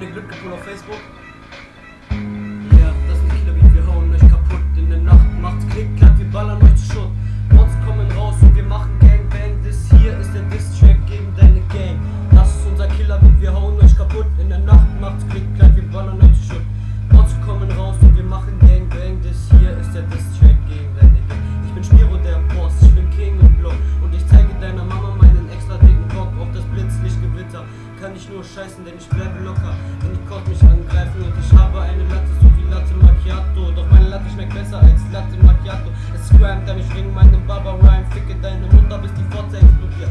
mir Glück gefunden auf Facebook. Ja, das sind Killer wie wir hauen euch kaputt. In der Nacht macht's Klick, klack, wir ballern euch zu Schutt. Mods kommen raus und wir machen Gangbang. Das hier ist der Diss-Track gegen deine Gang. Das ist unser Killer wie wir hauen euch kaputt. In der Nacht macht's Klick, klack, wir ballern euch zu Schutt. Mods kommen raus und wir machen Gangbang. Das hier ist der Diss-Track gegen deine Gang. Ich bin Spiro der Boss, ich bin King im Block. Und ich zeige deiner Mama meinen extra dicken Bock. Auf das Blitzlichtgewitter kann ich nur scheißen, denn ich bleibe locker. Wenn die Code mich angreifen und ich habe eine Latte, so wie Latte Macchiato. Doch meine Latte schmeckt besser als Latte Macchiato. Es scrammt, dann ich bringe meinen Baba Rhyme. Ficke deine Mutter, bis die Fotze explodiert.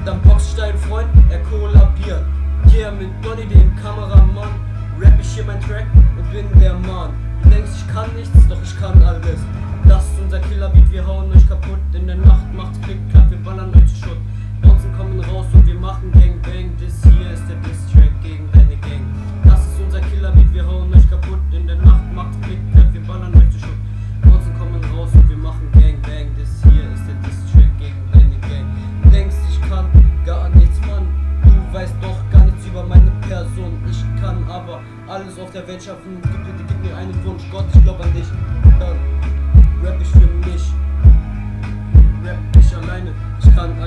Dann boxt dein Freund, er kollabiert. Yeah, mit Donny, dem Kameramann, rap ich hier mein Track und bin der Mann. Du denkst, ich kann nichts, doch ich kann alles. Das ist unser Killerbeat, wir hauen euch kaputt. In der Nacht macht's Klick, klack, wir ballern euch zu Schutt. Bonzen kommen raus und wir machen Gangbang. Das hier ist der Diss-Track gegen deine Gang. Das ist unser Killerbeat, wir hauen euch kaputt. In der Nacht macht's Klick, klack, wir ballern euch zu Schutt. Bonzen kommen raus und wir machen Gangbang. Das hier ist der Diss-Track gegen deine Gang. Du denkst, ich kann gar nichts, Mann. Du weißt doch gar nichts über meine Person. Ich kann aber alles auf der Welt schaffen. Gib mir einen Wunsch, Gott, ich glaub an dich. Dann rap ich für mich. Rap ich alleine, ich kann